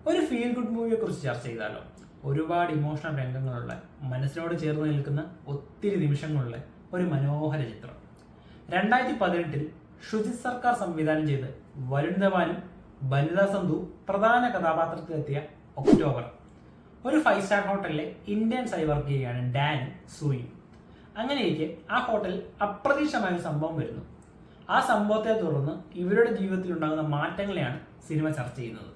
ഒരു feel good മൂവിയെ കുറിച്ച് ചർച്ച ചെയ്താലോ? ഒരുപാട് ഇമോഷണൽ രംഗങ്ങളുള്ള, മനസ്സിനോട് ചേർന്ന് നിൽക്കുന്ന ഒത്തിരി നിമിഷങ്ങളുള്ള ഒരു മനോഹര ചിത്രം. 2018 ഷുജിത് സർക്കാർ സംവിധാനം ചെയ്ത് വരുൺ ധവാനും ബനിത സന്ധു പ്രധാന കഥാപാത്രത്തിലെത്തിയ ഒക്ടോബർ. ഒരു 5 സ്റ്റാർ ഹോട്ടലിലെ ഇന്ത്യൻസ് ആയി വർക്ക് ചെയ്യുകയാണ് ഡാനും സൂയും. അങ്ങനെയൊക്കെ ആ ഹോട്ടലിൽ അപ്രതീക്ഷിതമായ ഒരു സംഭവം വരുന്നു. ആ സംഭവത്തെ തുടർന്ന് ഇവരുടെ ജീവിതത്തിൽ ഉണ്ടാകുന്ന മാറ്റങ്ങളെയാണ് സിനിമ ചർച്ച ചെയ്യുന്നത്.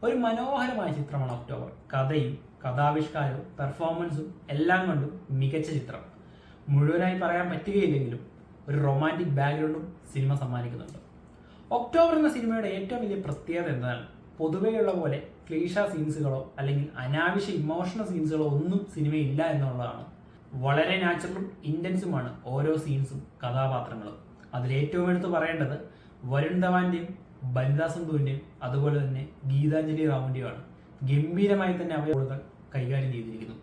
ഒരു മനോഹരമായ ചിത്രമാണ് ഒക്ടോബർ. കഥയും കഥാവിഷ്കാരവും പെർഫോമൻസും എല്ലാം കൊണ്ടും മികച്ച ചിത്രം. മുഴുവനായി പറയാൻ പറ്റുകയില്ലെങ്കിലും ഒരു റൊമാൻറ്റിക് ബാക്ക്ഗ്രൗണ്ടും സിനിമ സമ്മാനിക്കുന്നുണ്ട്. ഒക്ടോബർ എന്ന സിനിമയുടെ ഏറ്റവും വലിയ പ്രത്യേകത എന്താണ്? പൊതുവെയുള്ള പോലെ ക്ലീഷ സീൻസുകളോ അല്ലെങ്കിൽ അനാവശ്യ ഇമോഷണൽ സീൻസുകളോ ഒന്നും സിനിമയില്ല എന്നുള്ളതാണ്. വളരെ നാച്ചുറലും ഇൻറ്റൻസുമാണ് ഓരോ സീൻസും കഥാപാത്രങ്ങളും. അതിലേറ്റവും എടുത്ത് പറയേണ്ടത് വരുൺ ധവാന്റെയും ബനിത സന്ധുവിന്റെയും അതുപോലെ തന്നെ ഗീതാഞ്ജലി റാവുവിന്റെയുമാണ്. ഗംഭീരമായി തന്നെ അവളുകൾ കൈകാര്യം ചെയ്തിരിക്കുന്നു.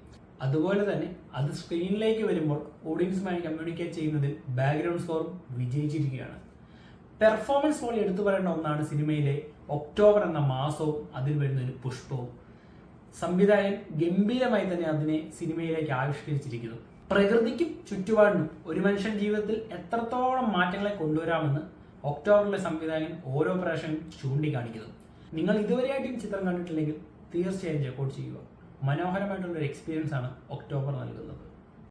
അതുപോലെ തന്നെ അത് സ്ക്രീനിലേക്ക് വരുമ്പോൾ ഓഡിയൻസുമായി കമ്മ്യൂണിക്കേറ്റ് ചെയ്യുന്നതിൽ ബാക്ക്ഗ്രൗണ്ട് സ്കോറും വിജയിച്ചിരിക്കുകയാണ്. പെർഫോമൻസ് പോലെ എടുത്തു പറയേണ്ട ഒന്നാണ് സിനിമയിലെ ഒക്ടോബർ എന്ന മാസവും അതിൽ വരുന്ന ഒരു പുഷ്പവും. സംവിധായകൻ ഗംഭീരമായി തന്നെ അതിനെ സിനിമയിലേക്ക് ആവിഷ്കരിച്ചിരിക്കുന്നു. പ്രകൃതിക്കും ചുറ്റുപാടിനും ഒരു മനുഷ്യൻ ജീവിതത്തിൽ എത്രത്തോളം മാറ്റങ്ങളെ കൊണ്ടുവരാമെന്ന് ഒക്ടോബറിലെ സംവിധായകൻ ഓരോ പ്രേക്ഷകനും ചൂണ്ടിക്കാണിക്കുന്നു. നിങ്ങൾ ഇതുവരെയായിട്ടും ചിത്രം കണ്ടിട്ടില്ലെങ്കിൽ തീർച്ചയായും ചെക്കൗട്ട് ചെയ്യുക. മനോഹരമായിട്ടുള്ളൊരു എക്സ്പീരിയൻസ് ആണ് ഒക്ടോബർ നൽകുന്നത്.